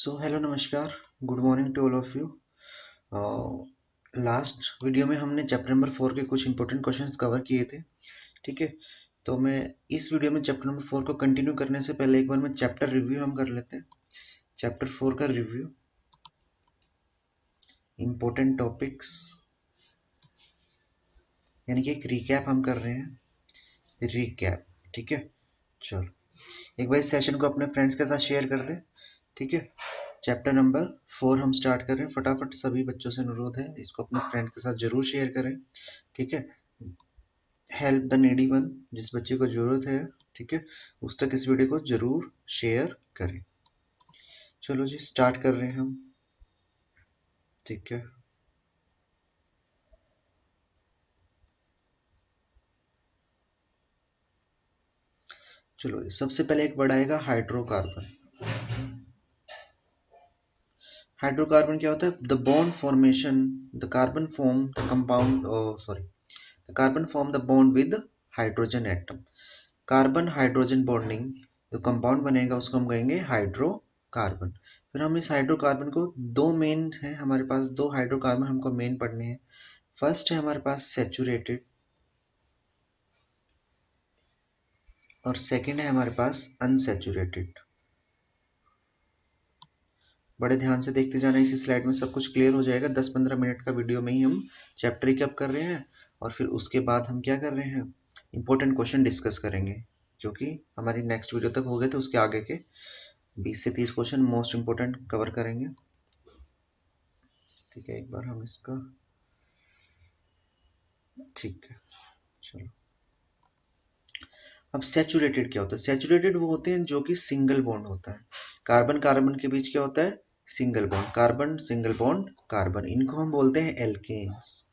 सो hello नमस्कार, good morning to all of you. Last video में हमने चैप्टर नंबर 4 के कुछ इंपॉर्टेंट क्वेश्चंस कवर किए थे। ठीक है, तो मैं इस वीडियो में चैप्टर नंबर 4 को कंटिन्यू करने से पहले एक बार मैं चैप्टर रिव्यू हम कर लेते हैं। चैप्टर 4 का रिव्यू, इंपॉर्टेंट टॉपिक्स, यानी कि एक रिकैप हम कर रहे हैं। रिकैप, ठीक है। चलो एक बार इस सेशन को अपने फ्रेंड्स के साथ शेयर कर दें। ठीक है, चैप्टर नंबर 4 हम स्टार्ट कर रहे हैं। फटाफट सभी बच्चों से अनुरोध है, इसको अपने फ्रेंड के साथ जरूर शेयर करें। ठीक है, हेल्प द नीडी वन, जिस बच्चे को जरूरत है, ठीक है, उस तक इस वीडियो को जरूर शेयर करें। चलो जी स्टार्ट कर रहे हैं हम। ठीक है, चलो सबसे पहले एक वर्ड आएगा हाइड्रोकार्बन। हाइड्रोकार्बन क्या होता है? The bond formation, the carbon form the compound, sorry, the carbon form the bond with hydrogen atom. Carbon hydrogen bonding जो कंपाउंड बनेगा उसको हम कहेंगे हाइड्रोकार्बन। फिर हम इस हाइड्रोकार्बन को, दो मेन है हमारे पास, दो हाइड्रोकार्बन हमको मेन पढ़ने हैं। फर्स्ट है हमारे पास सैचुरेटेड और सेकंड है हमारे पास अनसैचुरेटेड। बड़े ध्यान से देखते जाना, इसी स्लाइड में सब कुछ क्लियर हो जाएगा। 10-15 मिनट का वीडियो में ही हम चैप्टर रिकैप कर रहे हैं और फिर उसके बाद हम क्या कर रहे हैं, इंपॉर्टेंट क्वेश्चन डिस्कस करेंगे जो कि हमारी नेक्स्ट वीडियो तक हो गए थे। उसके आगे के 20 से 30 क्वेश्चन मोस्ट इंपोर्टेंट कवर करेंगे। ठीक है, एक बार हम इसका, ठीक है चलो। अब सैचुरेटेड क्या होता है? सैचुरेटेड वो होते हैं जो कि सिंगल बॉन्ड होता है। कार्बन कार्बन के बीच क्या होता है? Single bond. Carbon single bond carbon, इनको हम बोलते हैं एल्केन्स।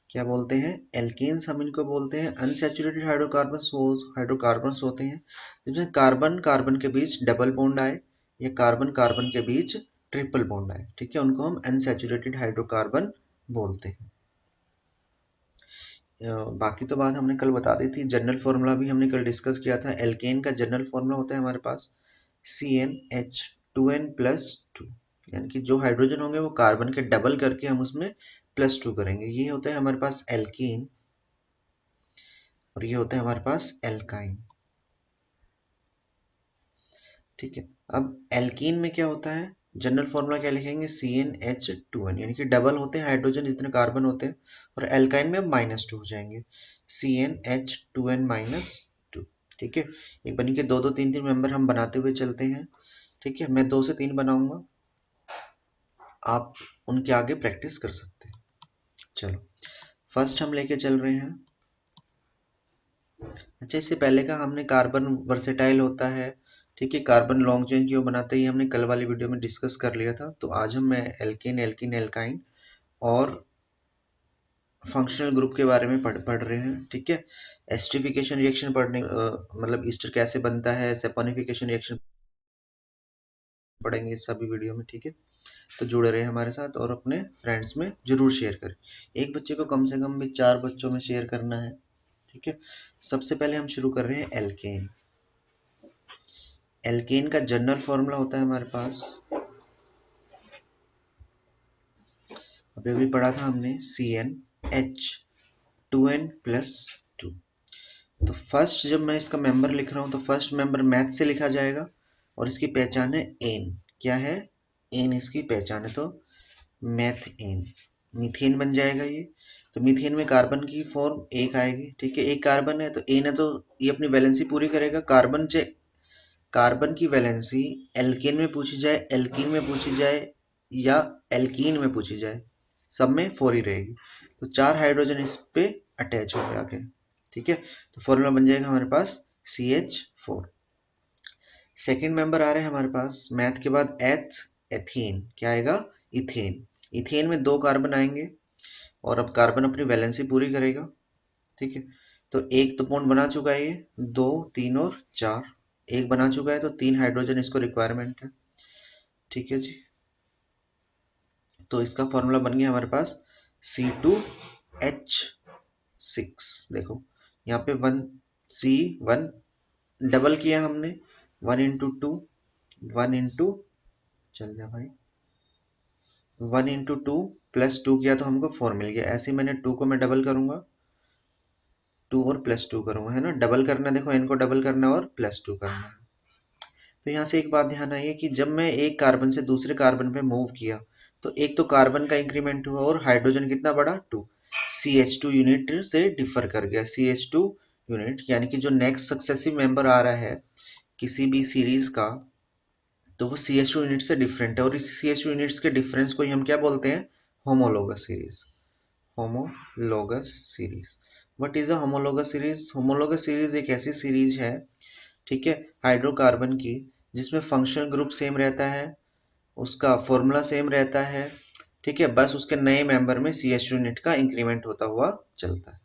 क्या बोलते हैं? एल्केन्स हम इनको बोलते हैं। अनसैचुरेटेड हाइड्रोकार्बन्स होते हैं जिसमें कार्बन कार्बन के बीच डबल बॉन्ड आए या कार्बन कार्बन के बीच ट्रिपल बॉन्ड आए, ठीक है, उनको हम अनसैचुरेटेड हाइड्रोकार्बन बोलते हैं। बाकी तो बात हमने कल बता दी थी। जनरल फॉर्मूला भी हमने कल डिस्कस किया था। एल्केन का जनरल फॉर्मूला होता है हमारे पास CnH2n+2, यानी कि जो हाइड्रोजन होंगे वो कार्बन के डबल करके हम उसमें +2 करेंगे। ये होता है हमारे पास एल्कीन और ये होता है हमारे पास एल्काइन। ठीक है, अब एल्कीन में क्या होता है? जनरल फॉर्मूला क्या लिखेंगे? CnH2n, यानी कि डबल होते हैं हाइड्रोजन जितने कार्बन होते हैं, और एल्काइन में -2 हो जाएंगे, CnH2n-2। ठीक है, एक बनी के दो दो तीन तीन मेंबर हम बनाते हुए चलते हैं। ठीक है, मैं 2 से 3 बनाऊंगा, आप उनके आगे प्रैक्टिस कर सकते हैं। चलो फर्स्ट हम लेके चल रहे हैं। अच्छा, इससे पहले का हमने कार्बन वर्सेटाइल होता है, ठीक है, कार्बन लॉन्ग चेन क्यों बनाते हैं, ये हमने कल वाली वीडियो में डिस्कस कर लिया था। तो आज हम मैं एल्केन एल्कीन एल्काइन और फंक्शनल ग्रुप के बारे में पढ़ रहे हैं। ठीक है, एस्टरिफिकेशन रिएक्शन पढ़ने, मतलब ईस्टर कैसे बनता है, सैपोनिफिकेशन रिएक्शन पढ़ेंगे इस सभी वीडियो में। ठीक है, तो जुड़े रहे हमारे साथ और अपने फ्रेंड्स में जरूर शेयर करें। एक बच्चे को कम से कम भी 4 बच्चों में शेयर करना है। ठीक है, सबसे पहले हम शुरू कर रहे हैं एल्केन। एल्केन का जनरल फॉर्मूला होता है हमारे पास, अभी अभी पढ़ा था हमने, CnH2n+2। तो फर्स्ट जब मैं इसका मेंबर लिख रहा हूं तो फर्स्ट मेंबर मैथ से लिखा जाएगा और इसकी पहचान है एन। क्या है? एन इसकी पहचान है, तो मैथ एन, मीथेन बन जाएगा ये। तो मीथेन में कार्बन की फॉर्म एक आएगी। ठीक है, एक कार्बन है तो एन है, तो ये अपनी वैलेंसी पूरी करेगा। कार्बन की वैलेंसी एल्केन में पूछी जाए, एल्कीन में पूछी जाए या एल्कीन में पूछी जाए, सब में 4 ही रहेगी। तो 4 हाइड्रोजन इस पे अटैच हो गया आगे। ठीक है, तो फॉर्मूला बन जाएगा हमारे पास CH4। सेकेंड मेंबर आ रहे हैं हमारे पास मैथ के बाद एथेन। क्या आएगा? इथेन। इथेन में 2 कार्बन आएंगे और अब कार्बन अपनी वैलेंसी पूरी करेगा। ठीक है, तो एक तो बॉन्ड बना चुका है, ये 2 3 और 4, एक बना चुका है, तो 3 हाइड्रोजन इसको रिक्वायरमेंट है। ठीक है जी, तो इसका फॉर्मूला बन गया हमारे पास C2H6। देखो यहाँ पे 1 डबल किया हमने, 1 into 2 1 into चल जा भाई, 1 इंटू 2 प्लस 2 किया तो हमको 4 मिल गया। ऐसे ही मैंने 2 को मैं डबल करूंगा, 2 और प्लस 2 करूंगा, है ना, डबल करना, देखो n को डबल करना और प्लस 2 करना है। तो यहाँ से एक बात ध्यान आई है कि जब मैं एक कार्बन से दूसरे कार्बन पे मूव किया तो एक तो कार्बन का इंक्रीमेंट हुआ और हाइड्रोजन कितना बढ़ा, 2, CH2 यूनिट से डिफर कर गया, CH2 यूनिट, यानी कि जो नेक्स्ट सक्सेसिव मेंबर आ रहा है किसी भी सीरीज का, तो वो CH2 यूनिट से डिफरेंट है, और इस CH2 यूनिट्स के डिफरेंस को ही हम क्या बोलते हैं, homologous series. Homologous series, what is a homologous series? Homologous series एक ऐसी सीरीज है, ठीक है, हाइड्रोकार्बन की, जिसमें फंक्शनल ग्रुप सेम रहता है, उसका फॉर्मूला सेम रहता है, ठीक है, बस उसके नए मेंबर में CH2 यूनिट का इंक्रीमेंट होता हुआ चलता है।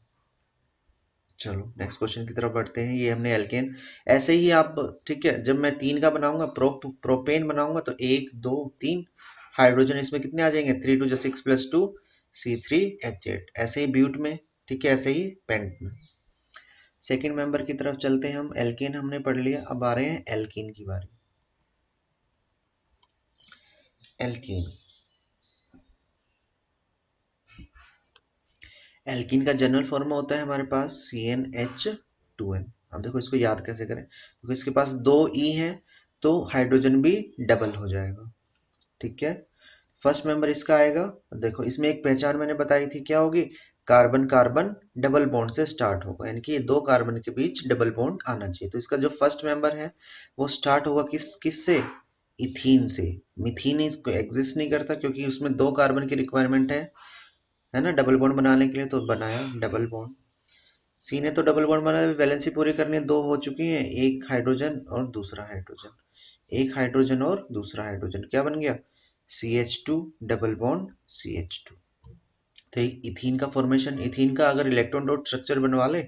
चलो नेक्स्ट क्वेश्चन की तरफ बढ़ते हैं। ये हमने एल्केन, ऐसे ही आप, ठीक है, जब मैं 3 का बनाऊंगा, प्रोपेन बनाऊंगा, तो 1 2 3 हाइड्रोजन इसमें कितने आ जाएंगे, 3 2 6 प्लस 2 C3H8। ऐसे ही ब्यूट में, ठीक है, ऐसे ही पेंट में। सेकेंड मेंबर की तरफ चलते हैं हम। एल्केन हमने पढ़ लिया, अब आ रहे हैं एल्कीन की बारी। एल्कीन, एल्कीन का जनरल फॉर्मूला होता है हमारे पास CnH2n। अब देखो इसको याद कैसे करें, देखो इसके पास 2 E हैं तो हाइड्रोजन भी डबल हो जाएगा, ठीक है। फर्स्ट मेंबर इसका आएगा, देखो इसमें एक पहचान मैंने बताई थी, क्या होगी, कार्बन कार्बन डबल बॉन्ड से स्टार्ट होगा, यानी कि दो कार्बन के बीच डबल बॉन्ड आना चाहिए। तो इसका जो फर्स्ट मेंबर है वो स्टार्ट होगा किस से, इथीन से। मिथीन इसको एग्जिस्ट नहीं करता क्योंकि उसमें 2 कार्बन की रिक्वायरमेंट है ना, डबल बॉन्ड बनाने के लिए, तो बनाया डबल बॉन्ड। सी ने तो डबल बॉन्ड बनाया, वैलेंसी पूरी करनी है, 2 हो चुकी है, एक हाइड्रोजन और दूसरा हाइड्रोजन, एक हाइड्रोजन और दूसरा हाइड्रोजन, क्या बन गया, CH2 डबल बॉन्ड CH2। तो इथीन का फॉर्मेशन, इथीन का अगर इलेक्ट्रॉन डॉट स्ट्रक्चर बनवा ले,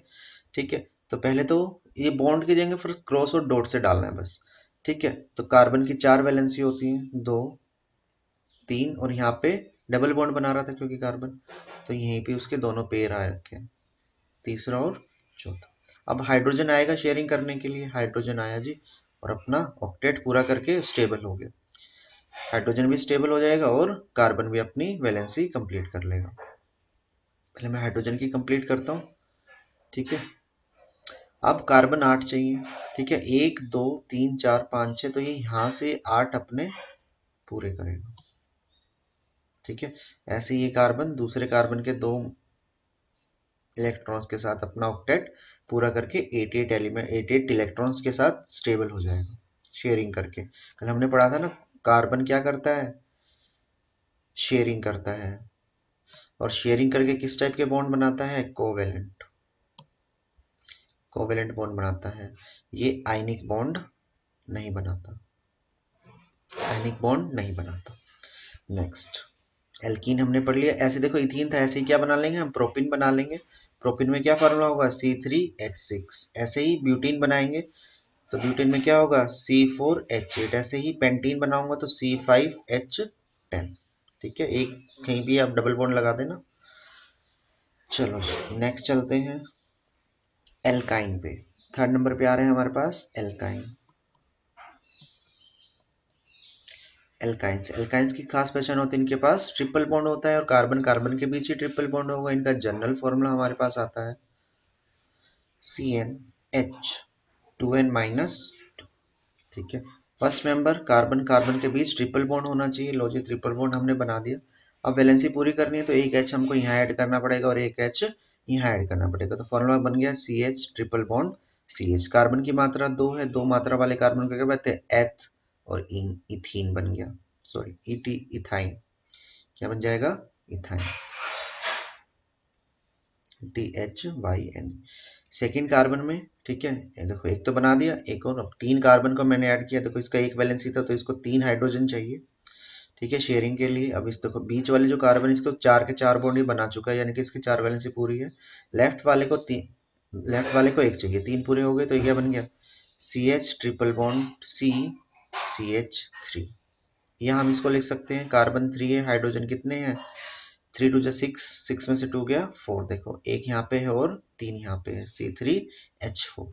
ठीक है, तो पहले तो ये बॉन्ड की जगह फिर क्रॉस और डॉट से डालना है बस, ठीक है। तो कार्बन की 4 वैलेंसी होती है, 2 3, और यहाँ पे डबल बॉन्ड बना रहा था क्योंकि कार्बन, तो यहीं पे उसके दोनों पेयर आ रखे हैं, तीसरा और चौथा। अब हाइड्रोजन आएगा शेयरिंग करने के लिए, हाइड्रोजन आया जी, और अपना ऑक्टेट पूरा करके स्टेबल हो गया। हाइड्रोजन भी स्टेबल हो जाएगा और कार्बन भी अपनी वैलेंसी कंप्लीट कर लेगा। पहले मैं हाइड्रोजन की कंप्लीट करता हूँ, ठीक है। अब कार्बन 8 चाहिए, ठीक है, 1 2 3 4 5 6, तो ये यहाँ से 8 अपने पूरे करेगा, ठीक है। ऐसे ये कार्बन दूसरे कार्बन के 2 इलेक्ट्रॉन्स के साथ अपना ऑक्टेट पूरा करके 88 एलिमेंट 88 इलेक्ट्रॉन्स के साथ स्टेबल हो जाएगा शेयरिंग करके। कल हमने पढ़ा था ना, कार्बन क्या करता है, शेयरिंग करता है, और शेयरिंग करके किस टाइप के बॉन्ड बनाता है, कोवेलेंट, कोवेलेंट बॉन्ड बनाता है। ये आयनिक बॉन्ड नहीं बनाता, आयनिक बॉन्ड नहीं बनाता। नेक्स्ट एल्कीन हमने पढ़ लिया। ऐसे देखो इथीन था, ऐसे ही क्या बना लेंगे हम, प्रोपिन बना लेंगे। प्रोपिन में क्या फार्मूला होगा, C3H6। ऐसे ही ब्यूटीन बनाएंगे तो ब्यूटेन में क्या होगा, C4H8। ऐसे ही पेंटीन बनाऊंगा तो C5H10, ठीक है, एक कहीं भी आप डबल बॉन्ड लगा देना। चलो नेक्स्ट चलते हैं एल्काइन पे। थर्ड नंबर पे आ रहे हैं हमारे पास एल्काइन। एल्काइंस, एल्काइंस की खास पहचान होती है, इनके पास ट्रिपल बॉन्ड होता है और कार्बन कार्बन के बीच ही ट्रिपल बॉन्ड होगा। इनका जनरल फॉर्मूला हमारे पास आता है CnH2n-2, ठीक है। फर्स्ट मेंबर कार्बन कार्बन के बीच ट्रिपल बॉन्ड होना चाहिए, लो जी ट्रिपल बॉन्ड हमने बना दिया। अब वैलेंसी पूरी करनी है तो एक H हमको यहाँ ऐड करना पड़ेगा और एक H यहाँ ऐड करना पड़ेगा, तो फॉर्मूला बन गया CH triple bond CH। Carbon की मात्रा 2 है, 2 मात्रा वाले कार्बन को क्या कहते हैं, एथ, और इथीन बन गया, सॉरी इथाइन, क्या बन जाएगा, इथाइन, THYN। सेकेंड कार्बन में, ठीक है, ये देखो एक तो बना दिया, एक और, अब 3 कार्बन को मैंने ऐड किया, देखो इसका एक वैलेंसी था तो इसको 3 हाइड्रोजन चाहिए, ठीक है, शेयरिंग के लिए। अब इस देखो बीच वाले जो कार्बन, इसको 4 के 4 बॉन्ड ही बना चुका है, यानी कि इसकी 4 वैलेंसी पूरी है। लेफ्ट वाले को 3, लेफ्ट वाले को 1 चाहिए, 3 पूरे हो गए, तो ये क्या बन गया, CH triple bond C CH3। यहाँ हम इसको लिख सकते हैं, कार्बन 3 है, हाइड्रोजन कितने हैं, 3 2 6, 6 में से 2 गया 4, देखो एक यहाँ पे है और 3 यहाँ पे है, C3H4,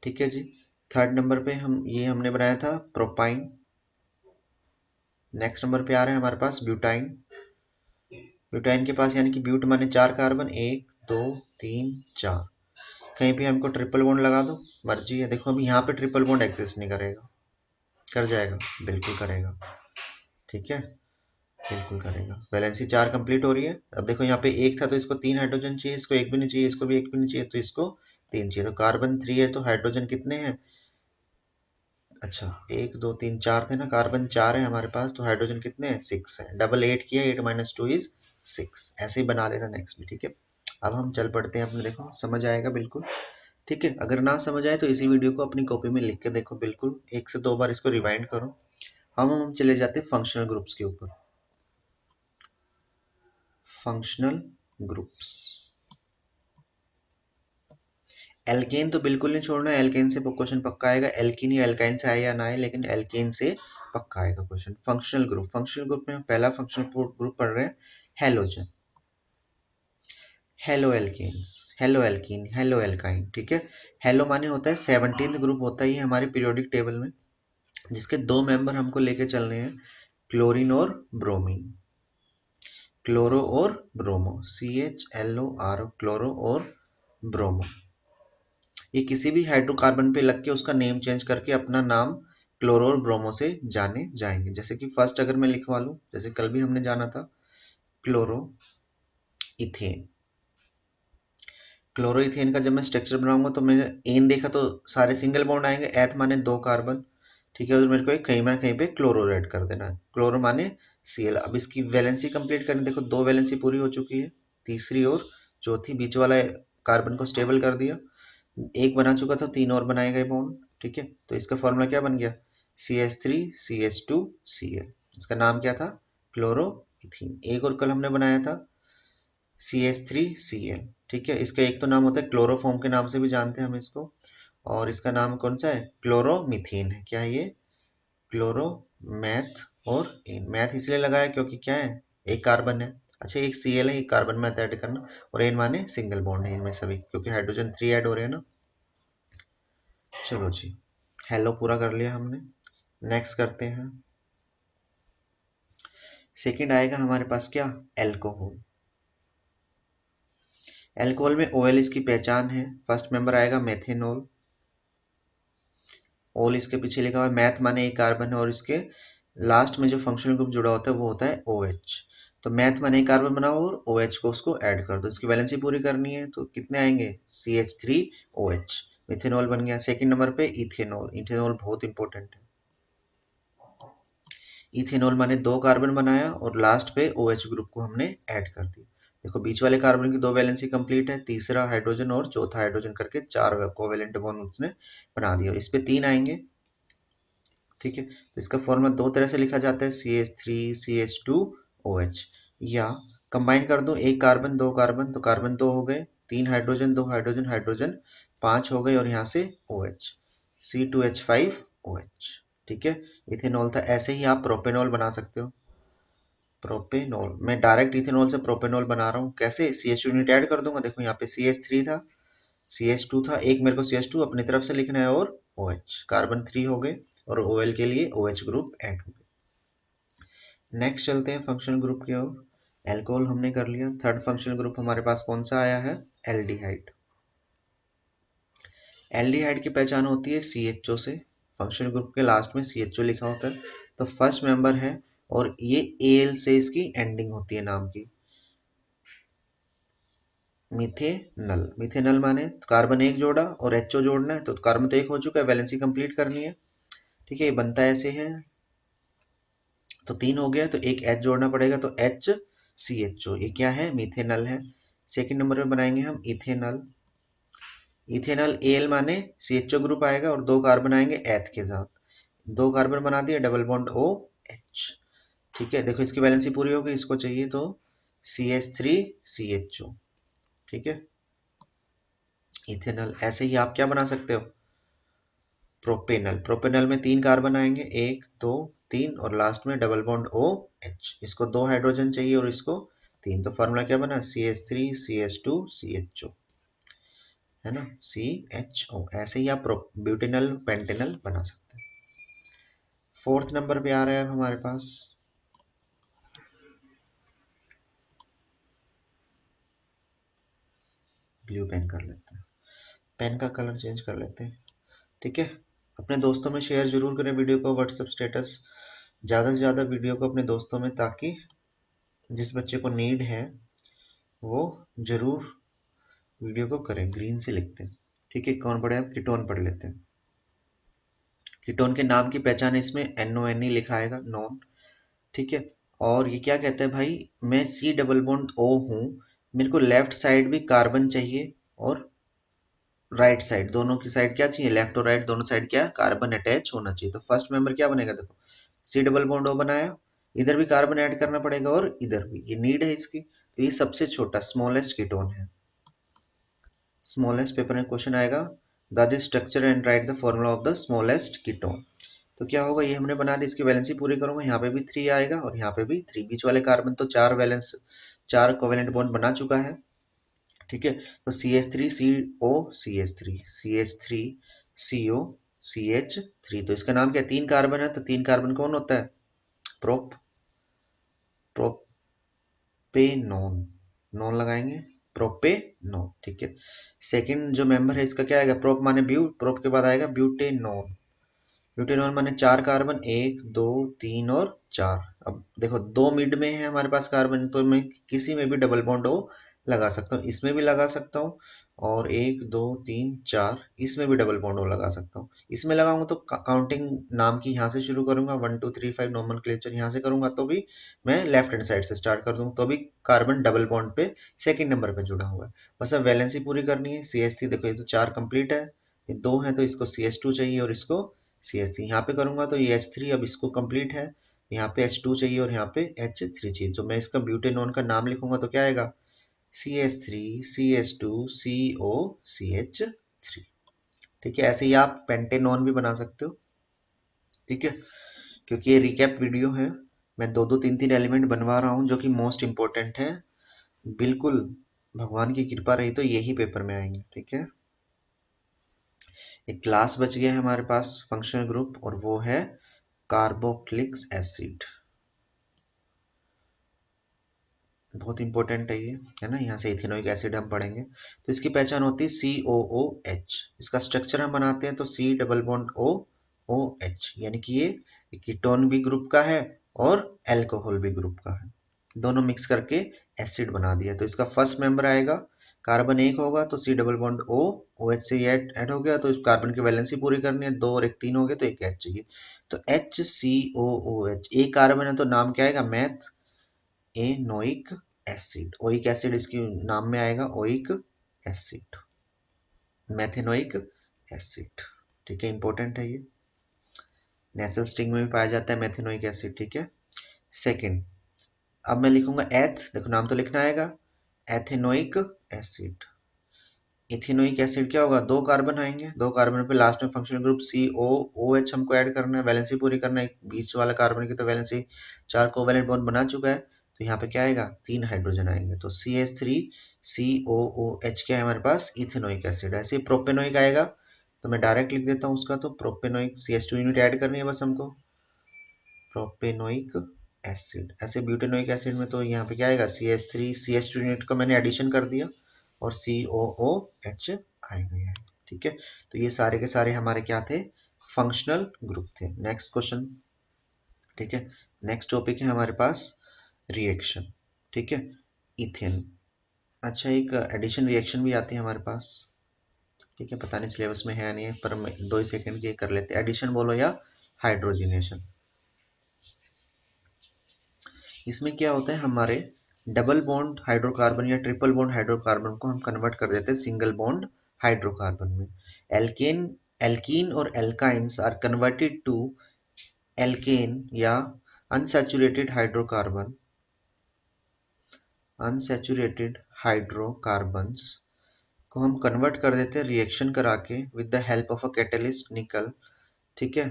ठीक है जी। थर्ड नंबर पे हम, ये हमने बनाया था प्रोपाइन, नेक्स्ट नंबर पे आ रहा है हमारे पास ब्यूटाइन। ब्यूटाइन के पास यानी कि ब्यूट माने 4 कार्बन, 1 2 3 4। कहीं पे हमको ट्रिपल बॉन्ड लगा दो, मर्जी है। देखो अभी यहाँ पे ट्रिपल बॉन्ड एग्जिस्ट नहीं करेगा, कर जाएगा? बिल्कुल करेगा। ठीक है, बिल्कुल करेगा। वैलेंसी 4 कंप्लीट हो रही है। अब देखो यहाँ पे एक था तो इसको 3 हाइड्रोजन चाहिए, इसको एक भी नहीं चाहिए, इसको भी एक भी नहीं चाहिए, तो इसको 3 चाहिए। तो कार्बन 3 है तो हाइड्रोजन कितने हैं? अच्छा 1 2 3 4 थे ना, कार्बन 4 है हमारे पास, तो हाइड्रोजन कितने हैं? 6 है। डबल 8 किया, 8 माइनस 2 इज 6। ऐसे ही बना लेना नेक्स्ट भी। ठीक है, अब हम चल पड़ते हैं अपने, देखो समझ आएगा बिल्कुल। ठीक है, अगर ना समझ आए तो इसी वीडियो को अपनी कॉपी में लिख के देखो, बिल्कुल 1 से 2 बार इसको रिवाइंड करो। हम चले जाते हैं फंक्शनल ग्रुप्स के ऊपर। फंक्शनल ग्रुप्स, एल्केन तो बिल्कुल नहीं छोड़ना है, एल्केन से क्वेश्चन पक्का आएगा। एल्कीन या एल्काइन से आए या ना आए, लेकिन एल्केन से पक्का आएगा question. Functional group, functional group में हम पहला फंक्शनल ग्रुप पढ़ रहे हैं halogen. Halo alkanes, halo alkene, halo alkyne. ठीक है, हेलो माने होता है 17th ग्रुप होता है ये हमारे पीरियोडिक टेबल में, जिसके 2 मेंबर हमको लेके चलने हैं, क्लोरीन और ब्रोमीन। क्लोरो और ब्रोमो, CHLOR, क्लोरो और ब्रोमो। ये किसी भी हाइड्रोकार्बन पे लग के उसका नेम चेंज करके अपना नाम क्लोरो और ब्रोमो से जाने जाएंगे। जैसे कि फर्स्ट अगर मैं लिखवा लूं, जैसे कल भी हमने जाना था, क्लोरो इथेन। क्लोरो इथेन का जब मैं स्ट्रक्चर बनाऊंगा तो मैं एन देखा तो सारे सिंगल बॉन्ड आएंगे, एथ माने 2 कार्बन। ठीक है, और मेरे को एक कहीं ना कहीं पे क्लोरो ऐड कर देना है, क्लोरो माने Cl। अब इसकी वैलेंसी कंप्लीट करनी, देखो 2 वैलेंसी पूरी हो चुकी है, तीसरी और चौथी, बीच वाला कार्बन को स्टेबल कर दिया। एक बना चुका था, 3 और बनाए गए बॉन्ड। ठीक है, तो इसका फॉर्मूला क्या बन गया? CH3CH2Cl। इसका नाम क्या था? क्लोरोइथीन। एक और कल हमने बनाया था CH3Cl। ठीक है, इसका एक तो नाम होता है क्लोरोफॉर्म के नाम से भी जानते हैं हम इसको, और इसका नाम कौन सा है? क्लोरोमीथेन है। क्या है ये? क्लोरो मैथ, और एन मैथ इसलिए लगाया क्योंकि क्या है? एक कार्बन है। अच्छा एक Cl है, एक कार्बन मैथ ऐड करना, और एन माने सिंगल बॉन्ड है इनमें सभी, क्योंकि हाइड्रोजन 3 ऐड हो रहे हैं ना। चलो जी, हेलो पूरा कर लिया हमने। नेक्स्ट करते हैं, सेकंड आएगा हमारे पास क्या? एल्कोहल। एल्कोहल में OL इसकी पहचान है। फर्स्ट मेंबर आएगा मेथेनॉल। ओल इसके पीछे लिखा हुआ है, मैथ माने एक कार्बन है, और इसके लास्ट में जो फंक्शनल ग्रुप जुड़ा होता है वो होता है OH। तो मैथ माने एक कार्बन बनाओ और OH को उसको ऐड कर दो। इसकी वैलेंसी पूरी करनी है तो कितने आएंगे? CH3OH। मिथेनॉल बन गया। सेकंड नंबर पे इथेनॉल। इथेनॉल बहुत इंपॉर्टेंट है। इथेनॉल माने 2 कार्बन बनाया और लास्ट पे OH ग्रुप को हमने ऐड कर दिया। देखो बीच वाले कार्बन की 2 वैलेंसी कंप्लीट है, तीसरा हाइड्रोजन और चौथा हाइड्रोजन करके 4 कोवेलेंट बॉन्ड उसने बना दिया। इस पे 3 आएंगे। ठीक है, तो इसका फॉर्मूला 2 तरह से लिखा जाता है, CH3CH2OH। या कंबाइन कर दो, एक कार्बन 2 कार्बन, तो कार्बन 2 हो गए, 3 हाइड्रोजन 2 हाइड्रोजन, हाइड्रोजन 5 हो गए, और यहाँ से OH, C2H5OH। ठीक है, इथेनॉल था। ऐसे ही आप प्रोपेनॉल बना सकते हो। प्रोपेनॉल, मैं डायरेक्ट इथेनॉल से प्रोपेनॉल बना रहा हूँ। कैसे? CH यूनिट ऐड कर दूंगा। देखो यहाँ पे CH3 था, CH2 था, एक मेरे को CH2 अपनी तरफ से लिखना है, और OH, कार्बन 3 हो गए, और OL के लिए OH ग्रुप ऐड हो गए। नेक्स्ट चलते हैं फंक्शनल ग्रुप की ओर। एल्कोहल हमने कर लिया। थर्ड फंक्शनल ग्रुप हमारे पास कौन सा आया है? एल्डिहाइड। एल्डिहाइड की पहचान होती है CHO से। फंक्शनल ग्रुप के लास्ट में CHO लिखा होता है, तो फर्स्ट मेंबर है, और ये AL से इसकी एंडिंग होती है नाम की। मिथेनल, मिथेनल माने कार्बन एक जोड़ा और HO जोड़ना है, तो कार्बन तो एक हो चुका है, वैलेंसी कंप्लीट करनी है। ठीक है, ये बनता ऐसे है, तो 3 हो गया, तो एक H जोड़ना पड़ेगा, तो HCHO। ये क्या है? मिथेनल है। सेकंड नंबर पे बनाएंगे हम इथेनल। इथेनल Al माने CHO ग्रुप आएगा और 2 कार्बन आएंगे एथ के साथ, 2 कार्बन बना दिया, डबल बॉन्ड OH। ठीक है, देखो इसकी वैलेंसी पूरी हो गई, इसको चाहिए तो CH3CHO। ठीक है, इथेनल। ऐसे ही आप क्या बना सकते हो? प्रोपेनल। प्रोपेनल में 3 कार्बन आएंगे, 1 2 3, और लास्ट में डबल बॉन्ड OH। इसको 2 हाइड्रोजन चाहिए और इसको 3, तो फॉर्मूला क्या बना? CH3CH2CHO, है ना, CHO। ऐसे ही आप ब्यूटेनल पेंटेनल बना सकते हैं। फोर्थ नंबर पे आ रहा है हमारे पास ब्लू पेन कर लेते हैं, पेन का कलर चेंज कर लेते हैं। ठीक है, अपने दोस्तों में शेयर जरूर करें वीडियो को, व्हाट्सएप स्टेटस, ज़्यादा से ज़्यादा वीडियो को अपने दोस्तों में, ताकि जिस बच्चे को नीड है वो जरूर वीडियो को करें। ग्रीन से लिखते हैं। ठीक है, कौन पढ़े? अब कीटोन पढ़ लेते हैं। कीटोन के नाम की पहचान है, इसमें NONE लिखा आएगा, नॉन। ठीक है, और ये क्या कहता है भाई, मैं C डबल बॉन्ड O हूँ, मेरे को लेफ्ट साइड भी कार्बन चाहिए और राइट साइड, दोनों की साइड क्या चाहिए, लेफ्ट और राइट दोनों साइड क्या, कार्बन अटैच होना चाहिए। तो फर्स्ट मेंबर क्या बनेगा, देखो C डबल बॉन्ड O बनाया, इधर भी कार्बन ऐड करना पड़ेगा और इधर भी, ये नीड है इसकी। तो ये सबसे छोटा स्मॉलेस्ट कीटोन है। स्मॉलेस्ट पेपर में क्वेश्चन आएगा, the structure and right the formula of the smallest ketone. तो क्या होगा, ये हमने बना दी, इसकी वैलेंसी पूरी करूंगा, यहाँ पे भी 3 आएगा और यहाँ पे भी 3, बीच वाले कार्बन तो 4 कोवेलेंट बॉन्ड बना चुका है। ठीक है, तो CH3CO CH3 CH3 CO CH3, तो इसका नाम क्या है, 3 कार्बन है, तो 3 कार्बन कौन होता है, प्रोपेनॉन, नॉन लगाएंगे, प्रोपेनॉन। ठीक है, सेकंड जो मेंबर है इसका क्या आएगा, प्रोप माने ब्यूट, प्रोप के बाद आएगा ब्यूटेनॉन। ब्यूटेनॉन माने 4 कार्बन, 1 2 3 और 4। अब देखो 2 मिड में है हमारे पास कार्बन, तो मैं किसी में भी डबल बॉन्ड O लगा सकता हूँ, इसमें भी लगा सकता हूँ, और 1 2 3 4 इसमें भी डबल बॉन्ड O लगा सकता हूँ। इसमें लगाऊंगा तो काउंटिंग नाम की यहाँ से शुरू करूंगा, 1 2 3 5 नोमेनक्लेचर यहाँ से करूंगा, तो भी मैं लेफ्ट हैंड साइड से स्टार्ट कर दूंगा, तो भी कार्बन डबल बॉन्ड पे सेकेंड नंबर पे जुड़ा हुआ है। बस अब वैलेंसी पूरी करनी है। CH3 देखो, ये तो 4 कंप्लीट है, ये 2 है, तो इसको CH2 चाहिए और इसको CH3, यहाँ पे करूंगा तो ये H3 अब इसको कंप्लीट है, यहाँ पे H2 चाहिए और यहाँ पे H3 चाहिए। तो मैं इसका ब्यूटेनॉन का नाम लिखूंगा तो क्या आएगा, CH3 CH2 CO CH3। ठीक है, ऐसे ही आप पेंटेनॉन भी बना सकते हो। ठीक है, क्योंकि ये रिकैप वीडियो है, मैं 2 2 3 3 एलिमेंट बनवा रहा हूँ जो कि मोस्ट इंपॉर्टेंट है। बिल्कुल भगवान की कृपा रही तो यही पेपर में आएंगे। ठीक है, एक क्लास बच गया है हमारे पास फंक्शनल ग्रुप, और वो है कार्बोक्सिलिक एसिड। बहुत इंपॉर्टेंट है ये, है ना, यहाँ से इथेनोइक एसिड हम पढ़ेंगे। तो इसकी पहचान होती है COOH। इसका स्ट्रक्चर हम बनाते हैं तो C double bond O OH, यानी कि ये कीटोन भी ग्रुप का है और अल्कोहल भी ग्रुप का है, दोनों मिक्स करके एसिड बना दिया। तो इसका फर्स्ट मेंबर आएगा, कार्बन 1 होगा तो C double bond O OH से ऐड हो गया, तो इस कार्बन की वैलेंसी पूरी करनी है, 2 और 1 3 हो गए, तो एक H चाहिए, तो HCOOH। एक कार्बन है तो नाम क्या आएगा, मैथ एनोइक एसिड। ओइक एसिड इसके नाम में आएगा, ओइक एसिड, मैथेनोइक एसिड। ठीक है, इंपॉर्टेंट है ये, नेसल स्टिंग में भी पाया जाता है मैथेनोइक एसिड। ठीक है, सेकंड, अब मैं लिखूंगा देखो नाम तो लिखना आएगा, एथेनोइक एसिड। इथेनोइक एसिड क्या होगा, 2 कार्बन आएंगे, 2 कार्बन पे लास्ट में फंक्शनल ग्रुप COOH हमको ऐड करना है, वैलेंसी पूरी करना है। बीच वाला कार्बन की तो वैलेंसी 4 कोवेलेंट बॉन्ड बना चुका है, तो यहाँ पे क्या आएगा, 3 हाइड्रोजन आएंगे, तो CH3 COOH क्या है हमारे पास, इथेनोइक एसिड। ऐसे ही प्रोपेनोइक आएगा, तो मैं डायरेक्ट लिख देता हूँ उसका, तो प्रोपेनोइक CH2 यूनिट ऐड करनी है बस हमको, प्रोपेनोइक एसिड। ऐसे ब्यूटेनोइक एसिड में तो यहाँ पे क्या आएगा, CH3 CH2 यूनिट को मैंने एडिशन कर दिया और COOH आएगा यहाँ। ठीक है, तो ये सारे के सारे हमारे क्या थे, फंक्शनल ग्रुप थे। Next question. ठीक है, नेक्स्ट टॉपिक है हमारे पास रिएक्शन। ठीक है, इथेन। अच्छा, एक एडिशन रिएक्शन भी आती है हमारे पास। ठीक है, पता नहीं सिलेबस में है नहीं है, पर 2 सेकंड के कर लेते हैं। एडिशन बोलो या हाइड्रोजनेशन। इसमें क्या होता है, हमारे डबल बॉन्ड हाइड्रोकार्बन या ट्रिपल बॉन्ड हाइड्रोकार्बन को हम कन्वर्ट कर देते हैं सिंगल बॉन्ड हाइड्रोकार्बन में। एल्केन एल्कीन और alkynes are converted to alkane या अनसैचुरेटेड हाइड्रोकार्बन, अनसैचुरेटेड हाइड्रोकार्बन्स को हम कन्वर्ट कर देते हैं रिएक्शन करा के with the help of a catalyst nickel. ठीक है,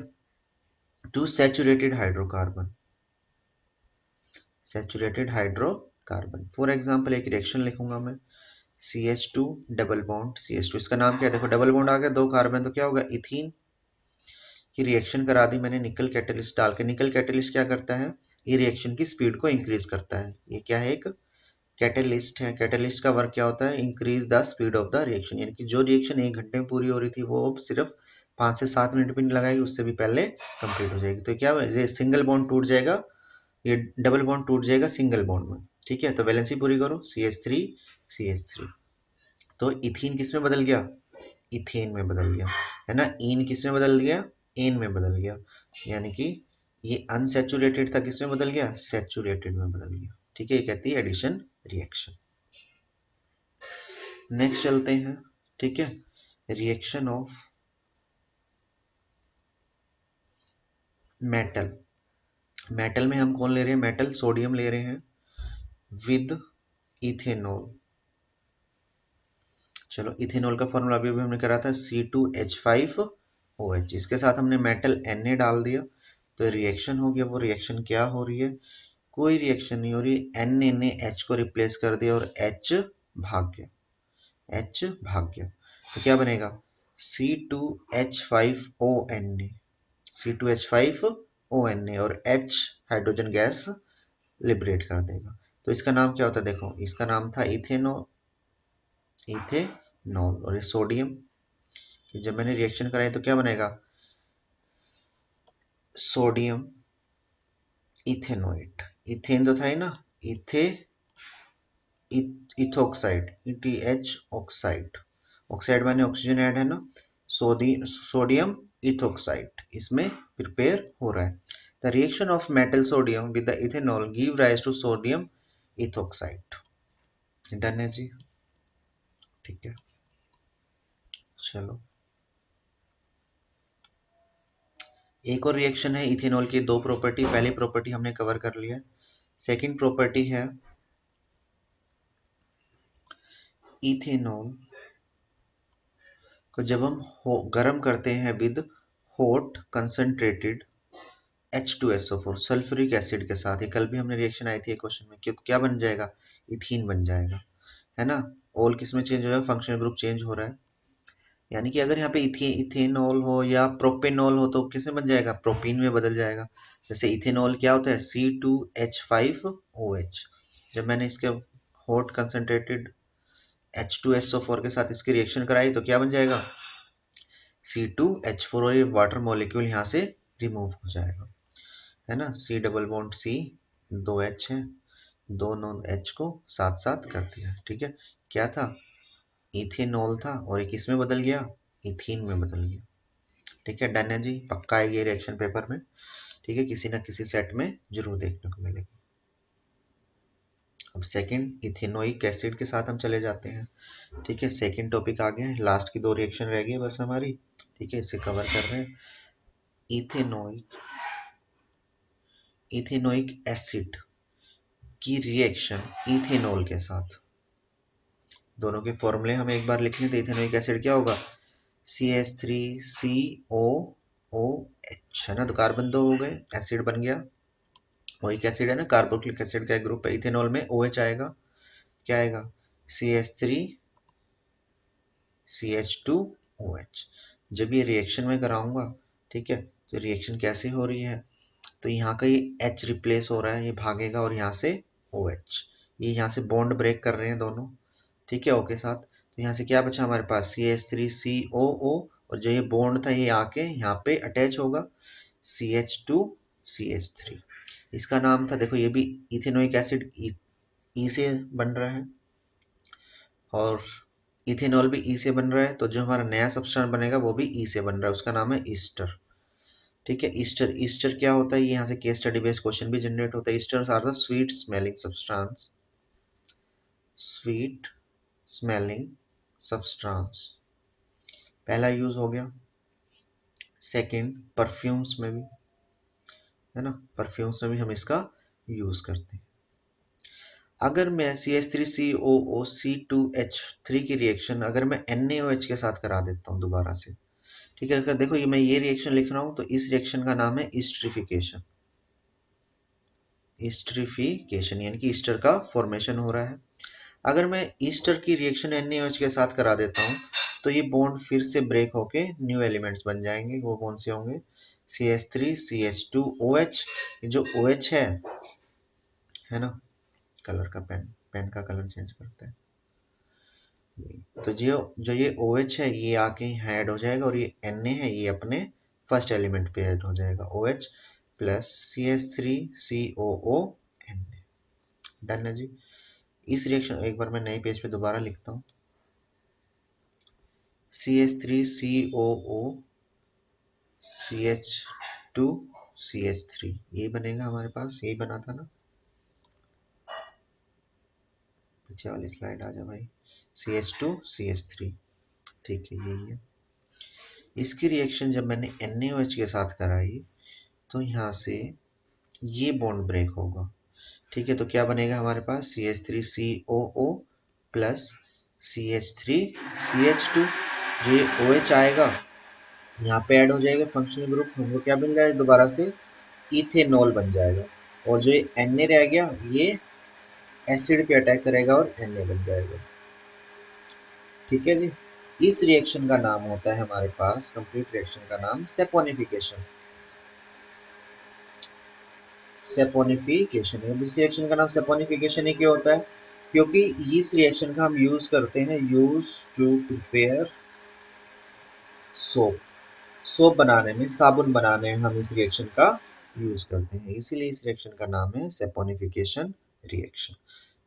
to saturated hydrocarbon, saturated hydrocarbon. For example एक रिएक्शन लिखूंगा मैं, CH2 डबल बॉन्ड CH2, इसका नाम क्या है, देखो डबल बॉन्ड आ गया, 2 कार्बन, तो क्या होगा, इथीन की रिएक्शन करा दी मैंने निकल कैटलिस्ट डाल के। निकल कैटलिस्ट क्या करता है, ये रिएक्शन की स्पीड को इंक्रीज करता है। ये क्या है, एक कैटेलिस्ट है, कैटेलिस्ट का वर्क क्या होता है, increase the speed of the reaction, यानी कि जो रिएक्शन 1 घंटे में पूरी हो रही थी वो अब सिर्फ 5 से 7 मिनट भी नहीं लगाएगी, उससे भी पहले कंप्लीट हो जाएगी। तो क्या ये सिंगल बॉन्ड टूट जाएगा, ये डबल बॉन्ड टूट जाएगा सिंगल बॉन्ड में, ठीक है। तो वैलेंसी पूरी करो, CH3 CH3, तो इथीन किस में बदल गया, इथेन में बदल गया, है ना। इन किस में बदल गया, एन में बदल गया, यानी कि ये अनसैचुरेटेड था, किस में बदल गया, सैचुरेटेड में बदल गया, ठीक है। ये कहती है एडिशन रिएक्शन। नेक्स्ट चलते हैं, ठीक है, रिएक्शन ऑफ मेटल। मेटल में हम कौन ले रहे हैं, मेटल सोडियम ले रहे हैं विद इथेनॉल। चलो इथेनॉल का फॉर्मूला अभी भी हमने करा था C2H5OH, इसके साथ हमने मेटल Na डाल दिया, तो रिएक्शन हो गया। वो रिएक्शन क्या हो रही है, कोई रिएक्शन नहीं हो रही, Na ने H को रिप्लेस कर दिया और H भाग गया, H भाग गया, तो क्या बनेगा C2H5ONa, C2H5ONa, और H हाइड्रोजन गैस लिबरेट कर देगा। तो इसका नाम क्या होता है, देखो इसका नाम था इथेनॉल, इथेनॉल, और ये सोडियम, जब मैंने रिएक्शन कराई तो क्या बनेगा, सोडियम इथेनोएट, इथेन तो था ही ना, इथे इथोक्साइड, ETH ऑक्साइड, ऑक्साइड माने ऑक्सीजन ऐड है ना, सोडियम इथोक्साइड इसमें प्रिपेयर हो रहा है। The reaction of metal sodium with the ethanol give rise to sodium ethoxide. Done है जी, ठीक है। चलो एक और रिएक्शन है इथेनॉल की, दो प्रॉपर्टी, पहली प्रॉपर्टी हमने कवर कर लिया, सेकंड प्रॉपर्टी है इथेनॉल को जब हम गर्म करते हैं with hot concentrated H2SO4 sulphuric acid के साथ, ये कल भी हमने रिएक्शन आई थी क्वेश्चन में, क्या बन जाएगा, इथीन बन जाएगा, है ना। ऑल किस में चेंज हो जाएगा, फंक्शनल ग्रुप चेंज हो रहा है, यानी कि अगर यहाँ पे इथेनॉल हो या प्रोपेनॉल हो तो किसमें बन जाएगा, प्रोपीन में बदल जाएगा। जैसे इथेनॉल क्या होता है C2H5OH, जब मैंने इसके हॉट कंसंट्रेटेड H2SO4 के साथ इसकी रिएक्शन कराई तो क्या बन जाएगा C2H4, और ये वाटर मॉलिक्यूल यहाँ से रिमूव हो जाएगा, है ना। C double bond C, 2H है, दोनों H को साथ साथ कर दिया, ठीक है। क्या था, इथेनॉल था, और एक किस में बदल गया, इथीन में बदल गया, ठीक है। डन है जी, पक्का है ये रिएक्शन पेपर में, ठीक है, किसी ना किसी सेट में जरूर देखने को मिलेगी। अब सेकंड इथेनोइक एसिड के साथ हम चले जाते हैं, ठीक है। सेकंड टॉपिक आ गया है, लास्ट की दो रिएक्शन रह गई बस हमारी, ठीक है, इसे कवर कर रहे हैं। इथेनोइक एसिड की रिएक्शन इथेनॉल के साथ, दोनों के फॉर्मूले हम एक बार लिख लें, तो इथेनोइक एसिड क्या होगा, CH3COOH, है ना, तो कार्बन दो हो गए, एसिड बन गया, वही एसिड है ना, कार्बोक्सिलिक एसिड का एक ग्रुप है, इथेनॉल में OH आएगा, क्या आएगा CH3CH2OH। जब ये रिएक्शन में कराऊंगा, ठीक है, तो रिएक्शन कैसे हो रही है, तो यहाँ का ये H रिप्लेस हो रहा है, ये भागेगा, और यहाँ से OH, ये यहाँ से बॉन्ड ब्रेक कर रहे हैं दोनों, ठीक है, O के साथ, तो यहाँ से क्या बचा हमारे पास CH3COO, और जो ये बॉन्ड था ये आके यहाँ पे अटैच होगा CH2CH3, इसका नाम था, देखो ये भी इथेनोइक एसिड ई से बन रहा है, और इथेनॉल भी ई से बन रहा है, तो जो हमारा नया सब्सटेंस बनेगा वो भी ई से बन रहा है, उसका नाम है ईस्टर, ठीक है। ईस्टर, ईस्टर क्या होता है, यहाँ से केस स्टडी बेस्ड क्वेश्चन भी जनरेट होता है। Esters are the sweet smelling substance, sweet smelling substance, पहला यूज हो गया। सेकंड परफ्यूम्स में भी, है ना, परफ्यूम्स में भी हम इसका यूज करते हैं। अगर मैं CH3COOC2H3 की रिएक्शन अगर मैं NaOH के साथ करा देता हूँ दोबारा से, ठीक है, अगर देखो ये मैं ये रिएक्शन लिख रहा हूँ, तो इस रिएक्शन का नाम है ईस्टरिफिकेशन, ईस्टरिफिकेशन यानी कि ईस्टर का फॉर्मेशन हो रहा है। अगर मैं ईस्टर की रिएक्शन NaOH के साथ करा देता हूँ तो ये बॉन्ड फिर से ब्रेक होके न्यू एलिमेंट्स बन जाएंगे, वो कौन से होंगे, CH3CH2OH, जो OH है ना, कलर का पेन पेन का कलर चेंज करते हैं। तो जो ये OH है ये आके यहाँ ऐड हो जाएगा, और ये Na है ये अपने फर्स्ट एलिमेंट पे ऐड हो जाएगा, OH plus CH3COO Na। Done है जी। इस रिएक्शन एक बार मैं नए पेज पे दोबारा लिखता हूँ, CH3COO CH2CH3, ये बनेगा हमारे पास, यही बना था ना, पीछे वाली स्लाइड आ जा भाई, CH2CH3, ठीक है यही है। इसकी रिएक्शन जब मैंने NaOH के साथ कराई तो यहाँ से ये बॉन्ड ब्रेक होगा, ठीक है। तो क्या बनेगा हमारे पास, CH3COO प्लस CH3CH2, जो ये OH आएगा यहाँ पे ऐड हो जाएगा फंक्शनल ग्रुप, हमको क्या मिल जाएगा दोबारा से, इथेनॉल बन जाएगा, और जो ये Na रह गया ये एसिड पे अटैक करेगा और Na बन जाएगा, ठीक है जी। इस रिएक्शन का नाम होता है हमारे पास, कंप्लीट रिएक्शन का नाम सेपोनिफिकेशन। सेपोनिफिकेशन, इस रिएक्शन का नाम सेपोनिफिकेशन ही क्यों होता है, क्योंकि इस रिएक्शन का हम यूज करते हैं, use to prepare soap, soap बनाने में, साबुन बनाने में हम इस रिएक्शन का यूज करते हैं, इसीलिए इस रिएक्शन का नाम है सेपोनिफिकेशन रिएक्शन,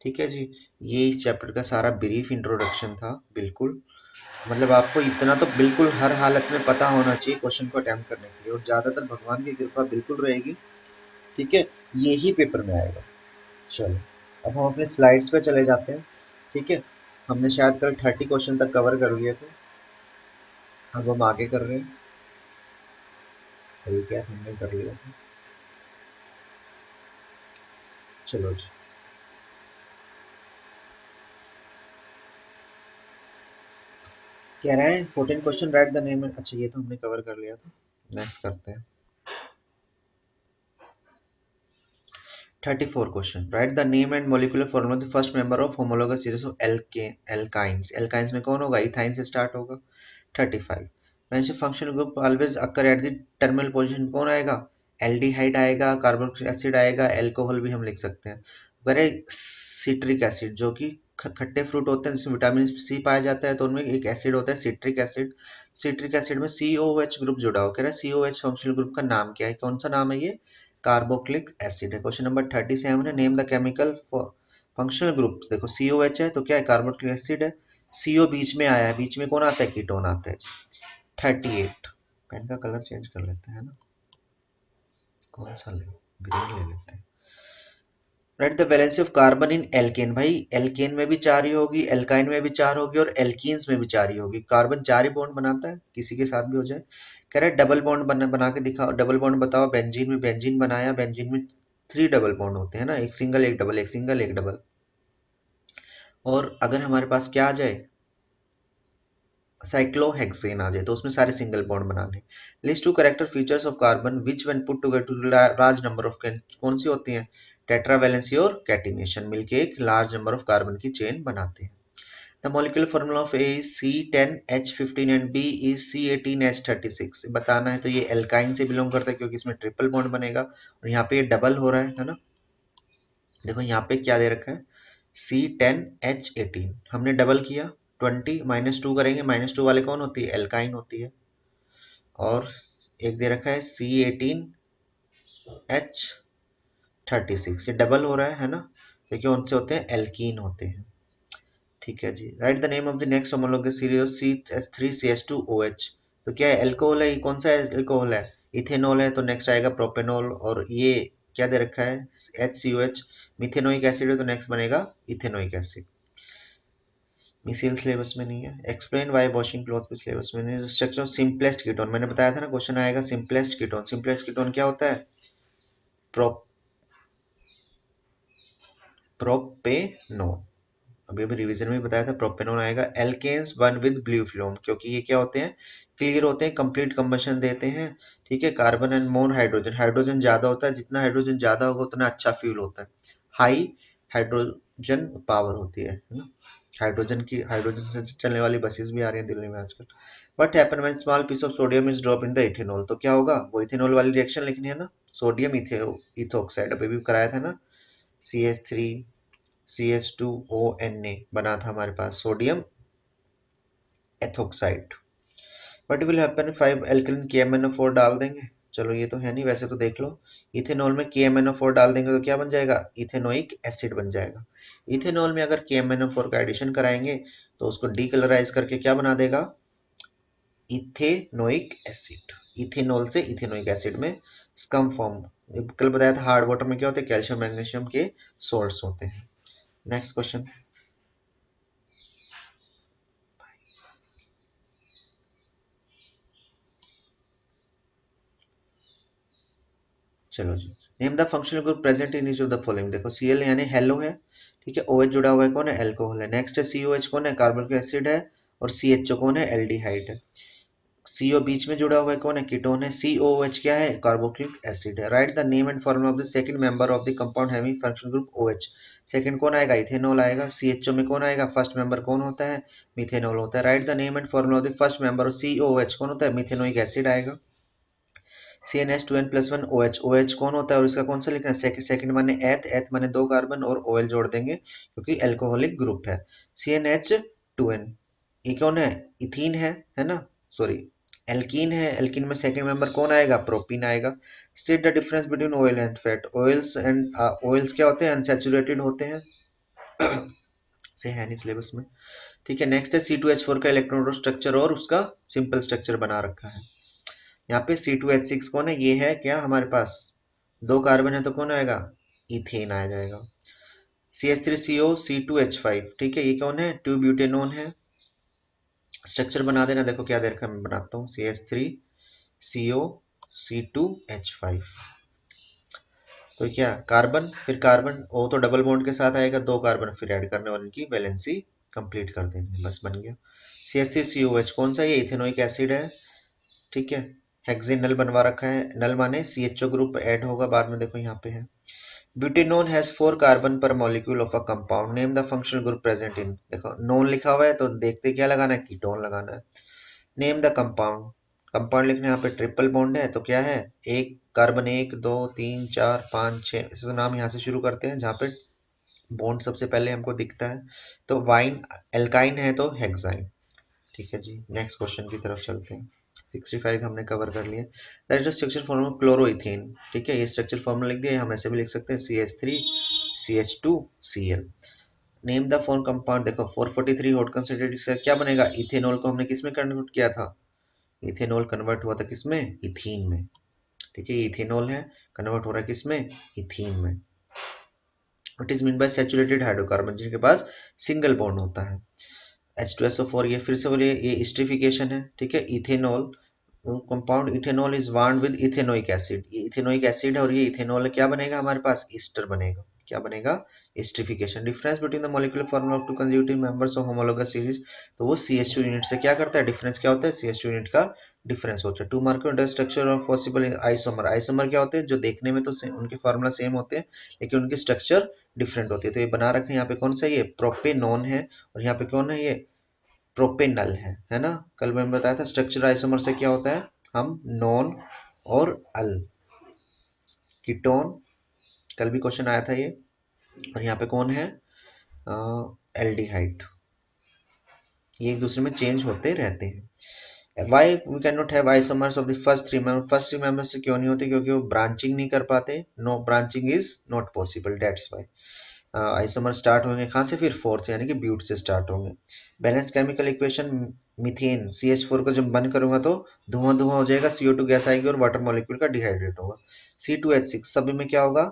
ठीक है जी। ये इस चैप्टर का सारा ब्रीफ इंट्रोडक्शन था, बिल्कुल मतलब आपको इतना तो बिल्कुल हर हालत में पता होना चाहिए क्वेश्चन को अटेम्प्ट करने के लिए, और ज्यादातर भगवान की कृपा बिल्कुल रहेगी, ठीक है, यही पेपर में आएगा। चलो अब हम अपने स्लाइड्स पे चले जाते हैं, ठीक है। हमने शायद कल 30 क्वेश्चन तक कवर कर लिए थे, अब हम आगे कर रहे हैं, ठीक है हमने कर लिया था, चलो जी। कह रहे हैं 14 क्वेश्चन राइट द नेम, अच्छा ये तो हमने कवर कर लिया था, नेक्स्ट करते हैं 34 question. Right the name and molecular formula of the first member of homologous series of alkynes. Alkynes में कौन होगा, इथाइन से स्टार्ट होगा। 35 mention functional group always occur at the terminal position, कौन आएगा, एल्डिहाइड आएगा, कार्बोनिक एसिड आएगा, alcohol भी हम लिख सकते हैं। अगर सिट्रिक एसिड जो कि खट्टे फ्रूट होते हैं जिसमें विटामिन सी पाया जाता है, तो उनमें एक एसिड होता है सिट्रिक एसिड, सिट्रिक एसिड में COH ग्रुप जुड़ा हो, कह रहा है COH फंक्शनल ग्रुप का नाम क्या है, कौन सा नाम है ये, कार्बोक्लिक एसिड है। क्वेश्चन नंबर 37 है, name the chemical functional group, देखो COH है तो क्या है, कार्बोक्लिक एसिड है, CO बीच में आया है, बीच में कौन आता है, कीटोन आता है। 38 पेन का कलर चेंज कर लेते हैं ना, कौन सा ले, ग्रीन ले लेते हैं। Write the valency of carbon in alkane, भाई एल्केन में भी 4 ही होगी, एल्काइन में भी 4 होगी, और एल्कीन्स में भी 4 ही होगी। कार्बन 4 ही बॉन्ड बनाता है, किसी के साथ भी हो जाए। कह रहा है डबल बॉन्ड बना के दिखाओ, डबल बॉन्ड बताओ। बेंजीन में बेंजीन बनाया, बेंजीन में 3 डबल बॉन्ड होते हैं ना, एक सिंगल एक डबल, एक सिंगल एक डबल। और अगर हमारे पास क्या आ जाए, साइक्लोहेक्सेन आ जाए, तो उसमें सारे सिंगल बॉन्ड बनाने। List two character features of carbon which when put together to large number of, कौन सी होती हैं, टेट्रावैलेंसी और कैटिनेशन मिलके एक लार्ज नंबर ऑफ कार्बन की चेन बनाते हैं। The molecular formula of A is C10H15 and B is C18H36, बताना है, तो ये एल्काइन से बिलोंग करता है क्योंकि इसमें ट्रिपल बॉन्ड बनेगा, और यहाँ पे ये डबल हो रहा है ना। देखो यहाँ पे क्या दे रखा है, C10H18 हमने डबल किया, 20 -2 करेंगे, -2 वाले कौन होती है, एल्काइन होती है। और एक दे रखा है C18H36, ये डबल हो रहा है ना, देखिए उनसे होते हैं एल्कीन होते हैं, ठीक है जी। Right the name of the next homologous series CH3CH2OH, तो क्या है, अल्कोहल है, ये कौन सा अल्कोहल है, इथेनॉल है, तो नेक्स्ट आएगा प्रोपेनॉल। और ये क्या दे रखा है, HCOH, मिथेनोइक एसिड है, तो नेक्स्ट बनेगा इथेनोइक एसिड। मिसाइल सिलेबस में नहीं है। एक्सप्लेन व्हाई वॉशिंग क्लॉथ भी सिलेबस में नहीं है। स्ट्रक्चर ऑफ सिंपलेस्ट कीटोन, मैंने बताया था ना, क्वेश्चन आएगा सिंपलेस्ट कीटोन। सिंपलेस्ट कीटोन क्या होता है, प्रोपेनोन, अभी अभी रिवीजन में बताया था, प्रोपेनोन आएगा। Alkanes burn with blue flame, क्योंकि ये क्या होते हैं, क्लियर होते हैं, कंप्लीट कंबशन देते हैं, ठीक है। Carbon and more hydrogen, hydrogen ज्यादा होता है, जितना हाइड्रोजन ज्यादा होगा उतना अच्छा फ्यूल होता है, हाई हाइड्रोजन पावर होती है ना। हाइड्रोजन से चलने वाली बसेस भी आ रही हैं दिल्ली में आजकल। What happen when small piece of sodium is drop in the ethanol, तो क्या होगा, वो इथेनॉल वाली रिएक्शन लिखनी है ना, सोडियम इथोक्साइड, अभी भी कराया था ना, CH3 CH2ONA बना था हमारे पास sodium ethoxide. What will happen 5 alkaline KMnO4 डाल देंगे, चलो ये तो है नहीं, वैसे तो देख लो, इथेनॉल में KMnO4 डाल देंगे तो क्या बन जाएगा, इथेनोइक एसिड बन जाएगा। इथेनॉल में अगर KMnO4 का एडिशन कराएंगे तो उसको डीकलराइज करके क्या बना देगा, इथेनोइक एसिड। इथेनॉल से इथेनोइक एसिड में स्कम फॉर्म, कल बताया था हार्ड वाटर में क्या होते हैं, कैल्शियम मैग्नीशियम के सोल्ट्स होते हैं। नेक्स्ट क्वेश्चन, चलो जी, name the functional group present in each of the following. देखो Cl यानी हेलो है, ठीक है, OH जुड़ा हुआ है, कौन है, अल्कोहल है। नेक्स्ट है COH, कौन है, कार्बोनिक एसिड है। और CHO कौन है, एल्डिहाइड है। CO बीच में जुड़ा हुआ है, कौन है, कीटोन है। COOH क्या है, कार्बोक्सिलिक एसिड है। Right the name and formula of the second member of the compound having functional group OH। Second कौन आएगा, इथेनॉल आएगा। CHO में कौन आएगा, फर्स्ट मेंबर कौन होता है, मिथेनॉल होता है। Right the name and formula of the first member of COOH, कौन होता है, मिथेनोइक एसिड आएगा। CnH2n+1 OH, OH कौन होता है और इसका कौन सा लिखना है, सेकंड माने एथ, एथ माने 2 कार्बन और OL जोड़ देंगे क्योंकि अल्कोहलिक ग्रुप है। CnH2n, ये कौन है, इथीन है ना, सॉरी एल्कीन है। एल्कीन में सेकंड मेंबर कौन आएगा, प्रोपीन आएगा। State the difference between oil and fat. Oils क्या होते हैं, अनसैचुरेटेड होते हैं से है नहीं सिलेबस में, ठीक है। नेक्स्ट है C2H4 का इलेक्ट्रॉन स्ट्रक्चर और उसका सिंपल स्ट्रक्चर बना रखा है। यहाँ पे C2H6 कौन है, ये है क्या हमारे पास 2 कार्बन है तो कौन आएगा, इथेन आ जाएगा। CH3CO C2H5, ठीक है, ये कौन है, 2 ब्यूटेनॉन है। स्ट्रक्चर बना देना, देखो क्या दे रखा है, मैं बनाता हूँ। CH3CO C2H5, तो क्या कार्बन, फिर कार्बन O तो डबल बॉन्ड के साथ आएगा, 2 कार्बन फिर ऐड करने और इनकी वैलेंसी कंप्लीट कर देंगे, बस बन गया। CH3COH कौन सा, ये इथेनोइक एसिड है, ठीक है। हेक्सेन नल बनवा रखा है, नल माने CHO ग्रुप ऐड होगा बाद में, देखो यहाँ पे है। ब्यूटेनॉन हैज 4 कार्बन पर molecule of a compound, name the functional group present इन। देखो नॉन लिखा हुआ है तो देखते क्या लगाना है, कीटोन लगाना है। नेम द कंपाउंड, कंपाउंड लिखने यहाँ पे ट्रिपल बॉन्ड है तो क्या है, एक कार्बन 1 2 3 4 5 6, इसका नाम यहाँ से शुरू करते हैं जहाँ पे बॉन्ड सबसे पहले हमको दिखता है। तो वाइन एल्काइन है तो हेक्साइन, ठीक है जी। नेक्स्ट क्वेश्चन की तरफ चलते हैं। 65 हमने कवर कर लिया। That is structure formula chloroethane, ठीक है, ये स्ट्रक्चर फॉर्मूला लिख दिया, हम ऐसे भी लिख सकते हैं CH3 CH2 Cl। Name the form compound, देखो 443 हॉट कंसंट्रेटेड क्या बनेगा, इथेनॉल को हमने किस में कन्वर्ट किया था, इथेनॉल कन्वर्ट हुआ था किस में, इथीन में, ठीक है, ये इथेनॉल है, कन्वर्ट हो रहा है किस में, इथीन में। What is mean by saturated hydrocarbon, जिनके पास सिंगल बॉन्ड होता है। H2SO4, ये फिर से बोलिए, ये स्टिफिकेशन है, ठीक है। Ethanol compound ethanol is bond with ethanoic acid, ये इथेनोइक एसिड है और ये इथेनॉल क्या बनेगा हमारे पास, ईस्टर बनेगा, क्या बनेगा, esterification. Difference between the molecular formula of to consecutive members of homologous series, तो वो CH2 यूनिट से क्या करता है, डिफरेंस क्या होता है, CH2 यूनिट का डिफरेंस होता है। To marker structure of possible isomer, isomer क्या होते हैं, जो देखने में तो उनके फार्मूला सेम होते हैं लेकिन उनकी स्ट्रक्चर डिफरेंट होती है। तो ये बना रखे हैं, यहाँ पे कौन सा, ये प्रोपेनॉन है और यहाँ पे कौन है, ये प्रोपेनल है ना। कल मैंने बताया था स्ट्रक्चर आइसोमर से क्या होता है, हम नॉन और अल कीटोन, कल भी क्वेश्चन आया था ये। और यहाँ पे कौन है, एल्डिहाइड, ये एक दूसरे में चेंज होते रहते हैं। Why we can not have isomers of the first three member, first three member से क्यों नहीं होते, क्योंकि वो ब्रांचिंग नहीं कर पाते, no branching is not possible, that's why. Isomer start होंगे कहाँ से, फिर फोर्थ यानी कि ब्यूट से स्टार्ट होंगे। Balance chemical equation, methane CH4 को जब बंद करूंगा तो धुआं धुआं हो जाएगा, CO2 गैस आएगी और वाटर मॉलिक्यूल का डिहाइड्रेट होगा। C2H6 सभी में क्या होगा,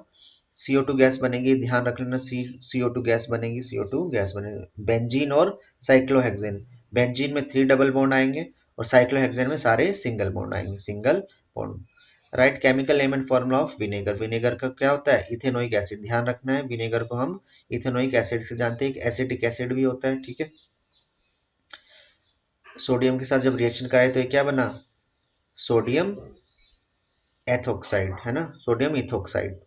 CO2 गैस बनेगी, ध्यान रख लेना, CO2 गैस बनेगी, CO2 गैस बनेगी। बेंजीन और साइक्लोहेक्सेन, बेंजीन में 3 डबल बॉन्ड आएंगे और साइक्लोहेक्सेन में सारे सिंगल बॉन्ड आएंगे, single bond. Right chemical name and formula of vinegar, vinegar का क्या होता है, इथेनोइक एसिड, ध्यान रखना है, विनेगर को हम इथेनोइक एसिड से जानते हैं, एक एसिटिक एसिड भी होता है, ठीक है। सोडियम के साथ जब रिएक्शन कराए तो ये क्या बना, सोडियम एथोक्साइड, है ना, सोडियम इथोक्साइड।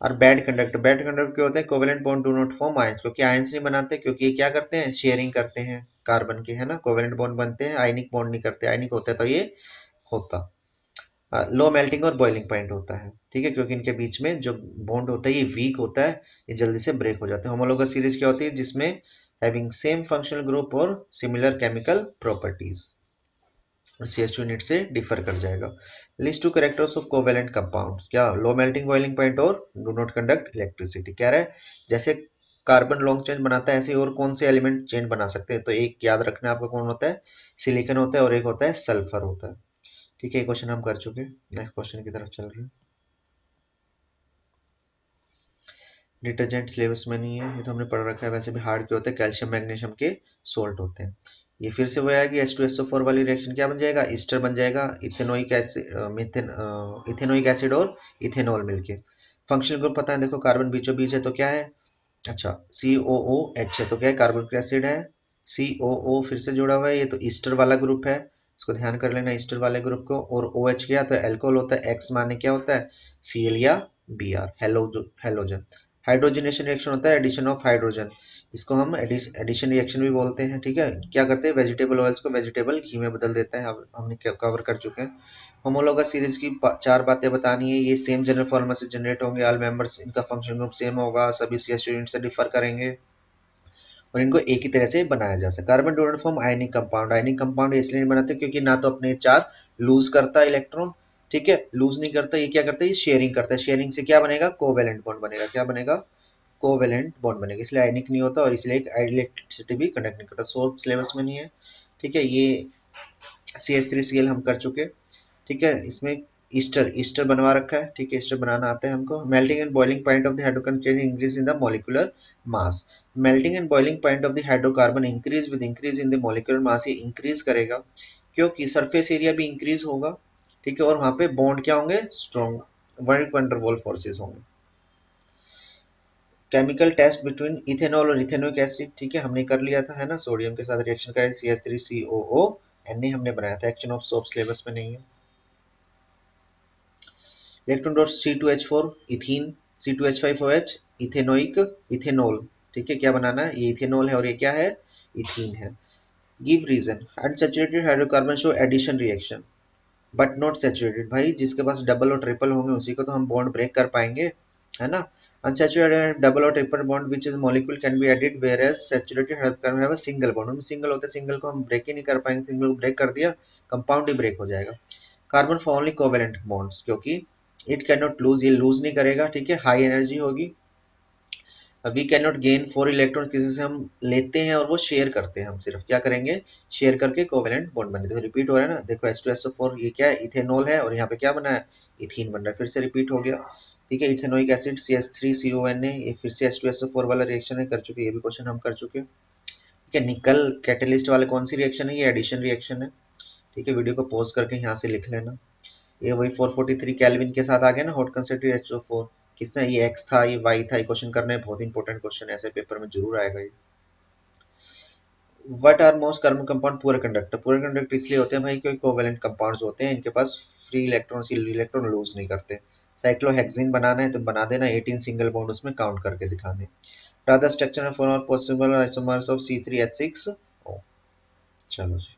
और बैड कंडक्टर, बैड कंडक्टर क्या होते हैं, covalent bond do not form ions, क्योंकि आयंस नहीं बनाते, क्योंकि ये क्या करते हैं, शेयरिंग करते हैं कार्बन के, है ना, कोवेलेंट बॉन्ड बनते हैं, आयनिक बॉन्ड नहीं करते, आयनिक होते तो ये होता। लो मेल्टिंग और बॉइलिंग पॉइंट होता है, ठीक है, क्योंकि इनके बीच में जो बॉन्ड होता है ये वीक होता है, ये जल्दी से ब्रेक हो जाता है। होमोलोगस सीरीज क्या होती है, जिसमें हैविंग सेम फंक्शनल ग्रुप और similar chemical properties, CH2 unit से डिफर कर जाएगा। List two characters of covalent compounds, क्या लो मेल्टिंग बॉइलिंग पॉइंट और डू नॉट कंडक्ट इलेक्ट्रिसिटी। कह रहा है जैसे कार्बन लॉन्ग चेन बनाता है ऐसे और कौन से एलिमेंट चेन बना सकते हैं, तो एक याद रखना आपका कौन होता है, सिलिकॉन होता है और एक होता है सल्फर होता है। ठीक है, क्वेश्चन हम कर चुके, नेक्स्ट क्वेश्चन की तरफ चल रहे हैं। डिटर्जेंट सिलेबस में नहीं है, ये तो हमने पढ़ रखा है, वैसे भी हार्ड के होते हैं, कैल्शियम मैग्नीशियम के सोल्ट होते हैं। ये फिर से वो आएगी H2SO4 वाली रिएक्शन, क्या बन जाएगा, ईस्टर बन जाएगा, इथेनोइक एसिड इथेनोइक एसिड और इथेनॉल मिलके। फंक्शनल ग्रुप पता है, देखो कार्बन बीचों बीच है तो क्या है, अच्छा COOH है तो क्या है, कार्बोनिक एसिड है। COO फिर से जुड़ा हुआ है, ये तो ईस्टर वाला ग्रुप है, इसको ध्यान कर लेना ईस्टर वाले ग्रुप को। और OH क्या तो एल्कोहल होता है, X माने क्या होता है, Cl या Br, हेलोजन। हाइड्रोजनेशन रिएक्शन होता है एडिशन ऑफ हाइड्रोजन, इसको हम एडिशन रिएक्शन भी बोलते हैं। ठीक है, क्या करते हैं, वेजिटेबल ऑयल्स को वेजिटेबल घी में बदल देते हैं, अब हमने कवर कर चुके हैं। होमोलोगस सीरीज की चार बातें बतानी है, ये सेम जनरल फॉर्मूला से जनरेट होंगे, ऑल मेंबर्स इनका फंक्शन ग्रुप सेम होगा, सभी CH2 यूनिट से डिफर करेंगे और इनको एक ही तरह से बनाया जा सकता है। Carbon do not form ionic compound, ionic compound इसलिए नहीं बनाते क्योंकि ना तो अपने चार लूज करता है इलेक्ट्रॉन, ठीक है, लूज नहीं करता, ये क्या करता है, ये शेयरिंग करता है, शेयरिंग से क्या बनेगा, कोवेलेंट बॉन्ड बनेगा, क्या बनेगा, कोवेलेंट बॉन्ड बनेगा, इसलिए आयनिक नहीं होता और इसलिए एक इलेक्ट्रिसिटी भी कंडक्ट नहीं करता। सोल्व सिलेबस में नहीं है, ठीक है, ये CH3Cl हम कर चुके, ठीक है, इसमें ईस्टर ईस्टर बनवा रखा है, ठीक है, ईस्टर बनाना आता है हमको। Melting and boiling point of the hydrocarbon change increase in the molecular mass, melting and boiling point of the hydrocarbon increase with increase in the molecular mass, ये इंक्रीज करेगा क्योंकि सरफेस एरिया भी increase होगा, ठीक है, और वहां पे बॉन्ड क्या होंगे, strong, world wonder wall forces होंगे। केमिकल टेस्ट बिटवीन इथेनॉल और इथेनोइक एसिड, ठीक है, हमने कर लिया था, है ना, सोडियम के साथ रिएक्शन करें, CH3COO Na हमने बनाया था, एक्शन ऑफ सोप सिलेबस में नहीं है। Electron dot C2H4 ethene, C2H5OH ethanoic ethanol, ठीक है, क्या बनाना है, ये इथेनॉल है और ये क्या है, इथीन है। Give reason, unsaturated hydrocarbon show addition reaction but not saturated, भाई जिसके पास डबल और ट्रिपल होंगे उसी को तो हम बॉन्ड ब्रेक कर पाएंगे, है ना। Unsaturated double or triple bond which is molecule can be added whereas saturated hydrocarbon have a single bond, उनमें सिंगल होते हैं, सिंगल को हम ब्रेक ही नहीं कर पाएंगे, सिंगल को ब्रेक कर दिया कंपाउंड ही ब्रेक हो जाएगा। Carbon for only covalent bonds, क्योंकि इट कैन नॉट लूज, ये लूज नहीं करेगा, ठीक है, हाई एनर्जी होगी। We can not gain 4 electron, किसी से हम लेते हैं और वो शेयर करते हैं, हम सिर्फ क्या करेंगे, शेयर करके कोवेलेंट बॉन्ड बने। देखो रिपीट हो रहा है ना, देखो H2SO4 ये क्या है, इथेनॉल है और यहाँ पे क्या बना है, इथीन बन रहा है, फिर से रिपीट हो गया, ठीक है। इथेनोइक एसिड CH3CONA, ये फिर से H2SO4 वाला रिएक्शन है, कर चुके, ये भी क्वेश्चन हम कर चुके, ठीक है। निकल कैटेलिस्ट वाले कौन सी रिएक्शन है, ये एडिशन रिएक्शन है, ठीक है, वीडियो को पॉज करके यहाँ से लिख लेना। ये वही 443 केल्विन के साथ आ गया ना, हॉट कंसंट्रेटेड H2O4, किसने, ये एक्स था, ये वाई था, ये क्वेश्चन करना है, बहुत इंपॉर्टेंट क्वेश्चन, ऐसे पेपर में जरूर आएगा ये। What are most carbon compound poor conductor, poor conductor इसलिए होते हैं भाई क्योंकि कोवेलेंट कंपाउंड्स होते हैं, इनके पास फ्री इलेक्ट्रॉन, इलेक्ट्रॉन लूज नहीं करते। साइक्लोहेक्सिन बनाना है तो बना देना, 18 सिंगल बॉन्ड उसमें काउंट करके दिखाने। Rather structure for all possible isomers of C3H6, चलो जी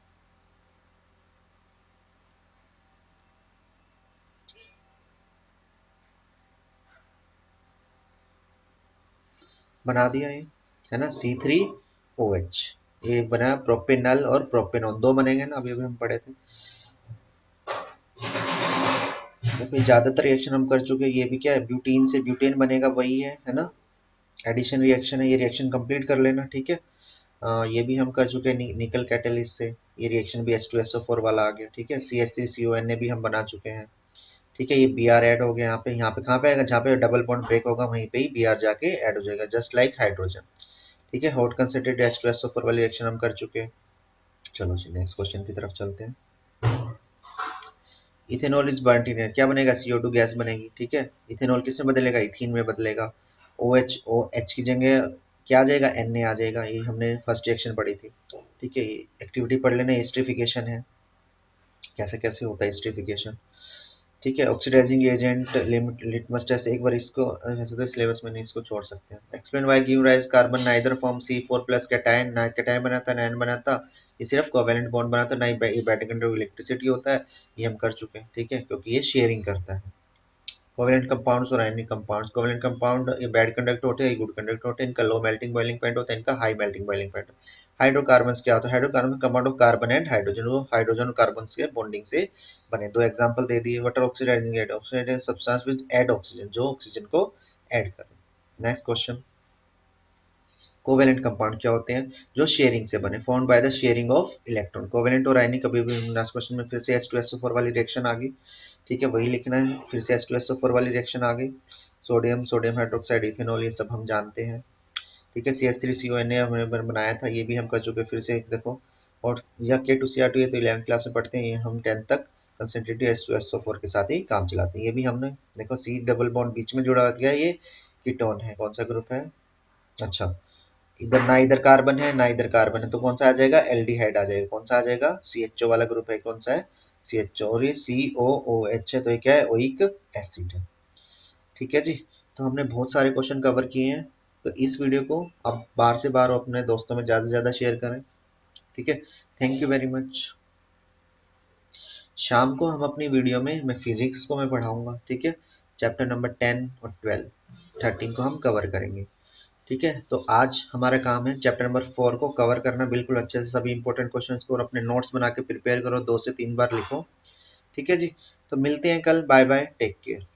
बना दिया ये, है ना, C3OH, ये बना प्रोपेनल और प्रोपेनॉन, दो बनेंगे ना, अभी अभी हम पढ़े थे। देखो ज्यादातर रिएक्शन हम कर चुके हैं, ये भी क्या है, ब्यूटीन से ब्यूटेन बनेगा, वही है ना, एडिशन रिएक्शन है, ये रिएक्शन कंप्लीट कर लेना, ठीक है। ये भी हम कर चुके हैं निकल कैटेलिस्ट से, ये रिएक्शन भी H2SO4 वाला आ गया, ठीक है। CH3CONA भी हम बना चुके हैं, ठीक है, ये Br ऐड हो गया यहाँ पे कहाँ पे आएगा, जहाँ पे डबल बॉन्ड ब्रेक होगा वहीं पे ही Br जाके ऐड हो जाएगा, जस्ट लाइक हाइड्रोजन, ठीक है। हॉट कंसंट्रेटेड H2SO4 वाली रिएक्शन हम कर चुके हैं। चलो जी नेक्स्ट क्वेश्चन की तरफ चलते हैं। Ethanol is burnt in air, क्या बनेगा, CO2 गैस बनेगी, ठीक है। इथेनॉल किसमें बदलेगा, इथीन में बदलेगा। OH की जगह क्या आ जाएगा, Na आ जाएगा, ये हमने फर्स्ट रिएक्शन पढ़ी थी, ठीक है। एक्टिविटी पढ़ लेना, एस्टरिफिकेशन है, कैसे कैसे होता है एस्टरिफिकेशन। ठीक है। ऑक्सीडाइजिंग एजेंट, लिटमस टेस्ट, एक बार इसको वैसे तो सिलेबस में नहीं, इसको छोड़ सकते हैं। Explain why give rise carbon neither form C4 plus cation, ना कैटायन बनाता ना एन बनाता, ये सिर्फ कोवेलेंट बॉन्ड बनाता, ना ही बैटिक कंडक्टर इलेक्ट्रिसिटी होता है, ये हम कर चुके हैं। ठीक है, क्योंकि ये शेयरिंग करता है। कोवेलेंट कंपाउंड्स और आयनिक कंपाउंड्स, कोवेलेंट कंपाउंड ये बैड कंडक्टर होते हैं, ये गुड कंडक्टर होते हैं, इनका लो मेल्टिंग बॉइलिंग पॉइंट होता है, इनका high melting boiling point. Hydrocarbons क्या होता है? Hydrocarbon compound of carbon and hydrogen, वो हाइड्रोजन और कार्बन के बॉन्डिंग से बने। दो एग्जांपल दे दिए। Water oxidizing agent, oxidizing substance which add oxygen, जो ऑक्सीजन को ऐड करे। नेक्स्ट क्वेश्चन, कोवेलेंट कंपाउंड क्या होते हैं? जो शेयरिंग से बने, formed by the sharing of electron. Covalent और आयनिक, अभी भी लास्ट क्वेश्चन में फिर से H2SO4 वाली रिएक्शन आ गई। ठीक है, वही लिखना है, फिर से H2SO4 वाली रिएक्शन आ गई। सोडियम, सोडियम हाइड्रोक्साइड, इथेनॉल, ये सब हम जानते हैं। ठीक है, CH3CONA हमने बनाया था, ये भी हम कर चुके। फिर से देखो, और या K2Cr2, ये तो 11th क्लास में पढ़ते हैं, ये हम 10th तक कंसंट्रेटेड H2SO4 के साथ ही काम चलाते हैं। ये भी हमने देखो, C डबल बॉन्ड बीच में जुड़ा गया, ये कीटोन है। कौन सा ग्रुप है? अच्छा, इधर ना इधर कार्बन है ना इधर कार्बन है, तो कौन सा आ जाएगा? एल्डिहाइड आ जाएगा। कौन सा आ जाएगा? CHO वाला ग्रुप है। कौन सा है? CHO। और ये COOH है, तो ये क्या है? ओइक एसिड है। ठीक है जी, तो हमने बहुत सारे क्वेश्चन कवर किए हैं। तो इस वीडियो को आप बार से बार अपने दोस्तों में ज़्यादा से ज़्यादा शेयर करें। ठीक है, थैंक यू वेरी मच। शाम को हम अपनी वीडियो में मैं फिजिक्स को मैं पढ़ाऊंगा। ठीक है, चैप्टर नंबर 10 और 12, 13 को हम कवर करेंगे। ठीक है, तो आज हमारा काम है चैप्टर नंबर 4 को कवर करना बिल्कुल अच्छे से, सभी इंपॉर्टेंट क्वेश्चंस को, और अपने नोट्स बना के प्रिपेयर करो, 2 से 3 बार लिखो। ठीक है जी, तो मिलते हैं कल। Bye bye, take care.